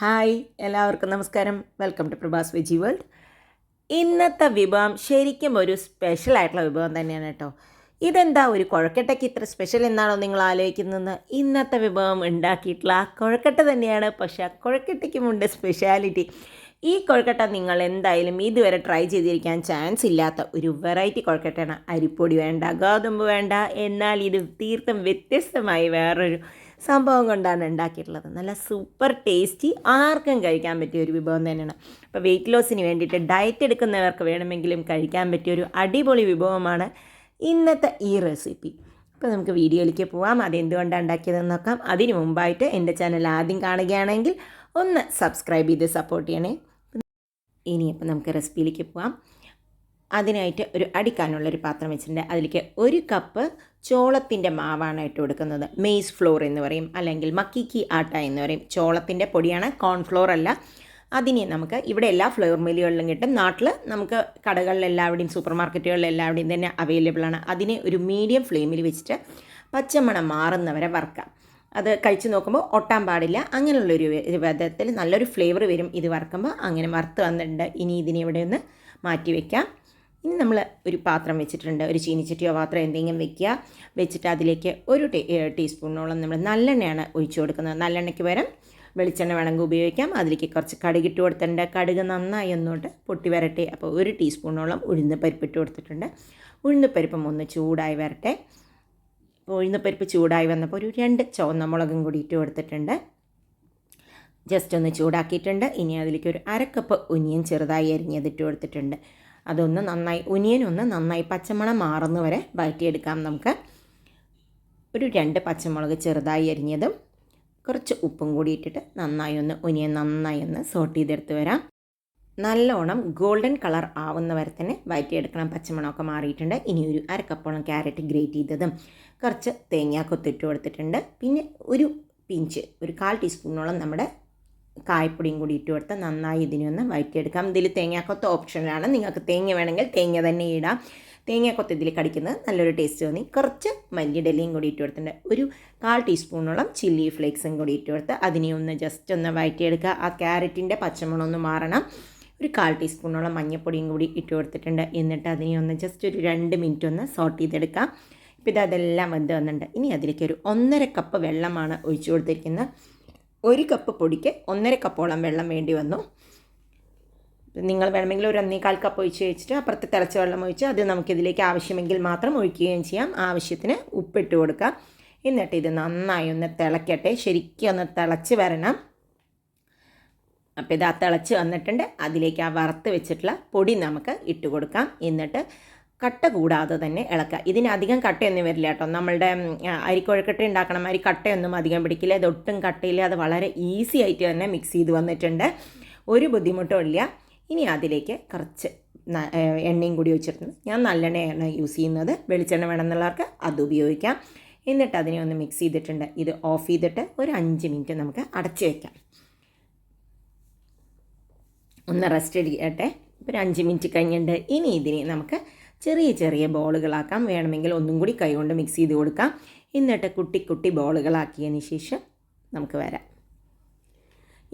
Hi എല്ലാവർക്കും നമസ്കാരം. Welcome to Prabhas veggie world. ഇന്നത്തെ വിഭവം ശരിക്കും ഒരു സ്പെഷ്യൽ ആയിട്ടുള്ള വിഭവം തന്നെയാണ് കേട്ടോ. ഇതെന്താ ഒരു കുഴക്കട്ടയ്ക്ക് ഇത്ര സ്പെഷ്യൽ എന്നാണോ നിങ്ങൾ ആലോചിക്കുന്നത്? ഇന്നത്തെ വിഭവം ഉണ്ടാക്കിയിട്ടുള്ള ആ കുഴക്കട്ട തന്നെയാണ്. പക്ഷേ ആ കുഴക്കട്ടയ്ക്കുമുണ്ട് സ്പെഷ്യാലിറ്റി. ഈ കുഴക്കട്ട നിങ്ങൾ എന്തായാലും ഇതുവരെ ട്രൈ ചെയ്തിരിക്കാൻ ചാൻസ് ഇല്ലാത്ത ഒരു വെറൈറ്റി കുഴക്കട്ടയാണ്. അരിപ്പൊടി വേണ്ട, ഗോതമ്പ് വേണ്ട, എന്നാൽ ഇത് തീർത്തും വ്യത്യസ്തമായി വേറൊരു സംഭവം കൊണ്ടാണ് ഉണ്ടാക്കിയിട്ടുള്ളത്. നല്ല സൂപ്പർ ടേസ്റ്റി, ആർക്കും കഴിക്കാൻ പറ്റിയ ഒരു വിഭവം തന്നെയാണ്. അപ്പോൾ വെയിറ്റ് ലോസിന് വേണ്ടിയിട്ട് ഡയറ്റ് എടുക്കുന്നവർക്ക് വേണമെങ്കിലും കഴിക്കാൻ പറ്റിയ ഒരു അടിപൊളി വിഭവമാണ് ഇന്നത്തെ ഈ റെസിപ്പി. അപ്പോൾ നമുക്ക് വീഡിയോയിലേക്ക് പോവാം. അതെന്തുകൊണ്ടാണ് ഉണ്ടാക്കിയതെന്ന് നോക്കാം. അതിന് മുമ്പായിട്ട് എൻ്റെ ചാനൽ ആദ്യം കാണുകയാണെങ്കിൽ ഒന്ന് സബ്സ്ക്രൈബ് ചെയ്ത് സപ്പോർട്ട് ചെയ്യണേ. ഇനിയിപ്പോൾ നമുക്ക് റെസിപ്പിയിലേക്ക് പോവാം. അതിനായിട്ട് ഒരു അടിക്കാനുള്ളൊരു പാത്രം വെച്ചിട്ടുണ്ട്. അതിലേക്ക് 1 കപ്പ് ചോളത്തിൻ്റെ മാവാണ് ഇട്ട് കൊടുക്കുന്നത്. മെയ്സ് ഫ്ലോർ എന്ന് പറയും, അല്ലെങ്കിൽ മക്കിക്കി ആട്ട എന്ന് പറയും. ചോളത്തിൻ്റെ പൊടിയാണ്, കോൺഫ്ലോർ അല്ല. അതിനെ നമുക്ക് ഇവിടെ എല്ലാ ഫ്ലോർ മില്ലുകളിലും കിട്ടും. നാട്ടിൽ നമുക്ക് കടകളിലെല്ലാവിടെയും സൂപ്പർ മാർക്കറ്റുകളിലെല്ലാവിടെയും തന്നെ അവൈലബിൾ ആണ്. അതിനെ ഒരു മീഡിയം ഫ്ലെയിമിൽ വെച്ചിട്ട് പച്ചമണം മാറുന്നവരെ വറുക്കാം. അത് കഴിച്ച് നോക്കുമ്പോൾ ഒട്ടാൻ പാടില്ല. അങ്ങനെയുള്ളൊരു വിധത്തിൽ നല്ലൊരു ഫ്ലേവർ വരും ഇത് വറുക്കുമ്പോൾ. അങ്ങനെ വറുത്ത് വന്നിട്ടുണ്ട്. ഇനി ഇതിനെ ഇവിടെ ഒന്ന് മാറ്റി വയ്ക്കാം. ഇനി നമ്മൾ ഒരു പാത്രം വെച്ചിട്ടുണ്ട്. ഒരു ചീനിച്ചട്ടിയോ പാത്രം എന്തെങ്കിലും വെക്കുക. വെച്ചിട്ട് അതിലേക്ക് ഒരു ടീസ്പൂണോളം നമ്മൾ നല്ലെണ്ണയാണ് ഒഴിച്ചു കൊടുക്കുന്നത്. നല്ലെണ്ണയ്ക്ക് പകരം വെളിച്ചെണ്ണ വേണമെങ്കിൽ ഉപയോഗിക്കാം. അതിലേക്ക് കുറച്ച് കടുകിട്ട് കൊടുത്തിട്ടുണ്ട്. കടുക് നന്നായി ഒന്നുകൊണ്ട് പൊട്ടി വരട്ടെ. അപ്പോൾ 1 ടീസ്പൂണോളം ഉഴുന്ന് പരിപ്പിട്ട് കൊടുത്തിട്ടുണ്ട്. ഉഴുന്ന് പരിപ്പും ഒന്ന് ചൂടായി വരട്ടെ. അപ്പോൾ ഉഴുന്ന് പരിപ്പ് ചൂടായി വന്നപ്പോൾ ഒരു 2 ചുവന്ന മുളകും കൂടി ഇട്ട് കൊടുത്തിട്ടുണ്ട്. ജസ്റ്റ് ഒന്ന് ചൂടാക്കിയിട്ടുണ്ട്. ഇനി അതിലേക്ക് ഒരു 1/2 കപ്പ് ഒനിയൻ ചെറുതായി അരിഞ്ഞതിട്ട് കൊടുത്തിട്ടുണ്ട്. അതൊന്ന് നന്നായി ഒനിയനൊന്ന് നന്നായി പച്ചമണം മാറുന്നവരെ വഴറ്റിയെടുക്കാം. നമുക്ക് ഒരു 2 പച്ചമുളക് ചെറുതായി അരിഞ്ഞതും കുറച്ച് ഉപ്പും കൂടി ഇട്ടിട്ട് നന്നായി ഒന്ന് ഒനിയൻ നന്നായി ഒന്ന് സോട്ട് ചെയ്തെടുത്ത് വരാം. നല്ലോണം ഗോൾഡൻ കളർ ആവുന്ന വരെ തന്നെ വഴറ്റിയെടുക്കണം. പച്ചമണമൊക്കെ മാറിയിട്ടുണ്ട്. ഇനി ഒരു 1/2 കപ്പോളം ക്യാരറ്റ് ഗ്രേറ്റ് ചെയ്തതും കുറച്ച് തേങ്ങാക്കൊത്തിട്ട് കൊടുത്തിട്ടുണ്ട്. പിന്നെ ഒരു പിഞ്ച്, ഒരു 1/4 ടീസ്പൂണോളം നമ്മുടെ കായപ്പൊടിയും കൂടി ഇട്ട് കൊടുത്ത് നന്നായി ഇതിനെ ഒന്ന് വഴറ്റിയെടുക്കാം. ഇതിൽ തേങ്ങാക്കൊത്ത് ഓപ്ഷനിലാണ്. നിങ്ങൾക്ക് തേങ്ങ വേണമെങ്കിൽ തേങ്ങ തന്നെ ഇടാം. തേങ്ങാക്കൊത്ത് ഇതിൽ കടിക്കുന്നത് നല്ലൊരു ടേസ്റ്റ് തോന്നി. കുറച്ച് മല്ലിയിലയും കൂടി ഇട്ട് കൊടുത്തിട്ടുണ്ട്. ഒരു 1/4 ടീസ്പൂണോളം ചില്ലി ഫ്ലേക്സും കൂടി ഇട്ട് കൊടുത്ത് അതിനെ ഒന്ന് ജസ്റ്റ് ഒന്ന് വഴറ്റിയെടുക്കുക. ആ ക്യാരറ്റിൻ്റെ പച്ചമണം ഒന്ന് മാറണം. ഒരു 1/4 ടീസ്പൂണോളം മഞ്ഞൾപ്പൊടിയും കൂടി ഇട്ട് കൊടുത്തിട്ടുണ്ട്. എന്നിട്ട് അതിനെ ഒന്ന് ജസ്റ്റ് ഒരു 2 മിനിറ്റ് ഒന്ന് സോട്ട് ചെയ്തെടുക്കാം. ഇപ്പോൾ ഇതെല്ലാം വെന്ത് വന്നിട്ടുണ്ട്. ഇനി അതിലേക്ക് ഒരു 1/2 കപ്പ് വെള്ളമാണ് ഒഴിച്ചു കൊടുത്തിരിക്കുന്നത്. 1 കപ്പ് പൊടിക്ക് 1/2 കപ്പോളം വെള്ളം വേണ്ടി വന്നു. നിങ്ങൾ വേണമെങ്കിൽ ഒരു 1/4 കപ്പ് ഒഴിച്ച് വെച്ചിട്ട് അപ്പുറത്ത് തിളച്ച വെള്ളം ഒഴിച്ച് അത് നമുക്കിതിലേക്ക് ആവശ്യമെങ്കിൽ മാത്രം ഒഴിക്കുകയും ചെയ്യാം. ആവശ്യത്തിന് ഉപ്പിട്ട് കൊടുക്കാം. എന്നിട്ട് ഇത് നന്നായി ഒന്ന് തിളയ്ക്കട്ടെ. ശരിക്കും ഒന്ന് തിളച്ച് വരണം. അപ്പോൾ ഇത് തിളച്ച് വന്നിട്ടുണ്ട്. അതിലേക്ക് ആ വറുത്ത് വെച്ചിട്ടുള്ള പൊടി നമുക്ക് ഇട്ട് കൊടുക്കാം. എന്നിട്ട് കട്ട കൂടാതെ തന്നെ ഇളക്കുക. ഇതിനധികം കട്ടയൊന്നും വരില്ല കേട്ടോ. നമ്മളുടെ അരിക്കൊഴുക്കട്ട ഉണ്ടാക്കണം, അരി കട്ടയൊന്നും അധികം പിടിക്കില്ല. ഇതൊട്ടും കട്ടയില്ല. അത് വളരെ ഈസി ആയിട്ട് തന്നെ മിക്സ് ചെയ്ത് വന്നിട്ടുണ്ട്. ഒരു ബുദ്ധിമുട്ടും ഇല്ല. ഇനി അതിലേക്ക് കുറച്ച് എണ്ണയും കൂടി ഒഴിച്ചിട്ടുണ്ട്. ഞാൻ നല്ലെണ്ണയാണ് യൂസ് ചെയ്യുന്നത്. വെളിച്ചെണ്ണ വേണമെന്നുള്ളവർക്ക് അത് ഉപയോഗിക്കാം. എന്നിട്ട് അതിനെ ഒന്ന് മിക്സ് ചെയ്തിട്ടുണ്ട്. ഇത് ഓഫ് ചെയ്തിട്ട് ഒരു 5 മിനിറ്റ് നമുക്ക് അടച്ച് വയ്ക്കാം. ഒന്ന് റെസ്റ്റ് എടുക്കട്ടെ. ഒരു 5 മിനിറ്റ് കഴിഞ്ഞിട്ട് ഇനി ഇതിനെ നമുക്ക് ചെറിയ ചെറിയ ബോളുകളാക്കാം. വേണമെങ്കിൽ ഒന്നും കൂടി കൈകൊണ്ട് മിക്സ് ചെയ്ത് കൊടുക്കാം. എന്നിട്ട് കുട്ടി കുട്ടി ബോളുകളാക്കിയതിന് ശേഷം നമുക്ക് വരാം.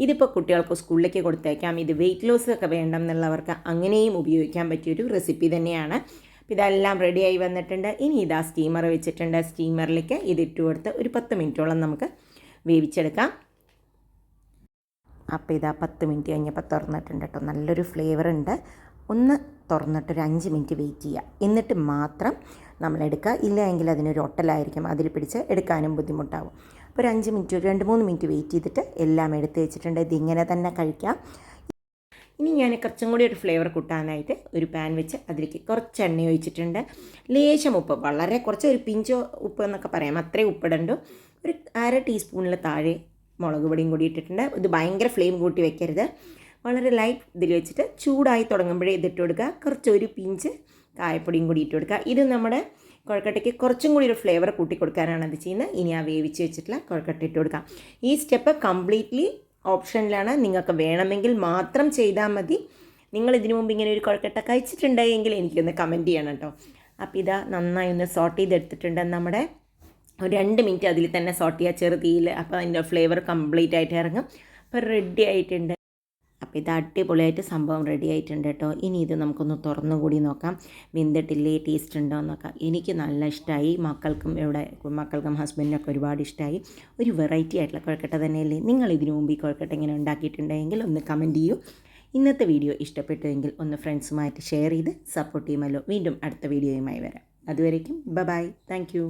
ഇതിപ്പോൾ കുട്ടികൾക്ക് സ്കൂളിലേക്ക് കൊടുത്തേക്കാം. ഇത് വെയിറ്റ് ലോസ് ഒക്കെ വേണ്ടെന്നുള്ളവർക്ക് അങ്ങനെയും ഉപയോഗിക്കാൻ പറ്റിയൊരു റെസിപ്പി തന്നെയാണ്. അപ്പോൾ ഇതെല്ലാം റെഡിയായി വന്നിട്ടുണ്ട്. ഇനി ഇതാ സ്റ്റീമർ വെച്ചിട്ടുണ്ട്. സ്റ്റീമറിലേക്ക് ഇതിട്ട് കൊടുത്ത് ഒരു 10 മിനിറ്റോളം നമുക്ക് വേവിച്ചെടുക്കാം. അപ്പോൾ ഇതാ 10 മിനിറ്റ് കഴിഞ്ഞപ്പോൾ തുറന്നിട്ടുണ്ട് കേട്ടോ. നല്ലൊരു ഫ്ലേവർ ഉണ്ട്. ഒന്ന് തുറന്നിട്ട് ഒരു 5 മിനിറ്റ് വെയിറ്റ് ചെയ്യുക. എന്നിട്ട് മാത്രം നമ്മൾ എടുക്കുക. ഇല്ല എങ്കിൽ അതിനൊരു ഒട്ടലായിരിക്കും. അതിൽ പിടിച്ച് എടുക്കാനും ബുദ്ധിമുട്ടാവും. അപ്പോൾ ഒരു 5 മിനിറ്റ്, 2-3 മിനിറ്റ് വെയിറ്റ് ചെയ്തിട്ട് എല്ലാം എടുത്ത് വെച്ചിട്ടുണ്ട്. ഇതിങ്ങനെ തന്നെ കഴിക്കാം. ഇനി ഞാൻ കുറച്ചും കൂടി ഒരു ഫ്ലേവർ കൂട്ടാനായിട്ട് ഒരു പാൻ വെച്ച് അതിലേക്ക് കുറച്ച് എണ്ണ ഒഴിച്ചിട്ടുണ്ട്. ലേശം ഉപ്പ്, വളരെ കുറച്ച്, ഒരു പിഞ്ചോ ഉപ്പ് എന്നൊക്കെ പറയാം, അത്രയും ഉപ്പിടണ്ടു. ഒരു 1/2 ടീസ്പൂണിൽ താഴെ മുളക് പൊടിയും കൂടി ഇട്ടിട്ടുണ്ട്. ഇത് ഭയങ്കര ഫ്ലെയിം കൂട്ടി വെക്കരുത്. വളരെ ലൈറ്റ് ഇതിൽ വെച്ചിട്ട് ചൂടായി തുടങ്ങുമ്പോഴേ ഇതിട്ട് കൊടുക്കുക. കുറച്ച് ഒരു പിഞ്ച് കായപ്പൊടിയും കൂടി ഇട്ട് കൊടുക്കുക. ഇത് നമ്മുടെ കുഴക്കട്ടയ്ക്ക് കുറച്ചും കൂടി ഒരു ഫ്ലേവർ കൂട്ടി കൊടുക്കാനാണ് അത് ചെയ്യുന്നത്. ഇനി ആ വേവിച്ച് വെച്ചിട്ടുള്ള കുഴക്കട്ട ഇട്ട് കൊടുക്കാം. ഈ സ്റ്റെപ്പ് കംപ്ലീറ്റ്ലി ഓപ്ഷനിലാണ്. നിങ്ങൾക്ക് വേണമെങ്കിൽ മാത്രം ചെയ്താൽ മതി. നിങ്ങൾ ഇതിനു മുമ്പ് ഇങ്ങനെ ഒരു കുഴക്കട്ട കഴിച്ചിട്ടുണ്ടെങ്കിൽ എനിക്കൊന്ന് കമൻറ്റ് ചെയ്യണം കേട്ടോ. അപ്പോൾ ഇതാ നന്നായി ഒന്ന് സോട്ട് ചെയ്തെടുത്തിട്ടുണ്ട്. നമ്മുടെ ഒരു 2 മിനിറ്റ് അതിൽ തന്നെ സോട്ട് ചെയ്യുക ചെറുതീയിൽ. അപ്പോൾ അതിൻ്റെ ഫ്ലേവർ കംപ്ലീറ്റ് ആയിട്ട് ഇറങ്ങും. അപ്പോൾ റെഡി ആയിട്ടുണ്ട്. അപ്പോൾ ഇത് അടിപൊളിയായിട്ട് സംഭവം റെഡി ആയിട്ടുണ്ട് കേട്ടോ. ഇനി ഇത് നമുക്കൊന്ന് തുറന്നു കൂടി നോക്കാം, വെന്തിട്ടില്ലേ, ടേസ്റ്റ് ഉണ്ടോ എന്നൊക്കെ. എനിക്ക് നല്ല ഇഷ്ടമായി, മക്കൾക്കും ഹസ്ബൻഡിനൊക്കെ ഒരുപാട് ഇഷ്ടമായി. ഒരു വെറൈറ്റി ആയിട്ടുള്ള കൊഴക്കട്ട തന്നെയല്ലേ. നിങ്ങൾ ഇതിനു മുമ്പ് ഈ കൊഴക്കട്ട ഇങ്ങനെ ഉണ്ടാക്കിയിട്ടുണ്ടെങ്കിൽ ഒന്ന് കമൻറ്റ് ചെയ്യൂ. ഇന്നത്തെ വീഡിയോ ഇഷ്ടപ്പെട്ടുവെങ്കിൽ ഒന്ന് ഫ്രണ്ട്സുമായിട്ട് ഷെയർ ചെയ്ത് സപ്പോർട്ട് ചെയ്യുമല്ലോ. വീണ്ടും അടുത്ത വീഡിയോയുമായി വരാം. അതുവരേക്കും ബൈ. Thank you.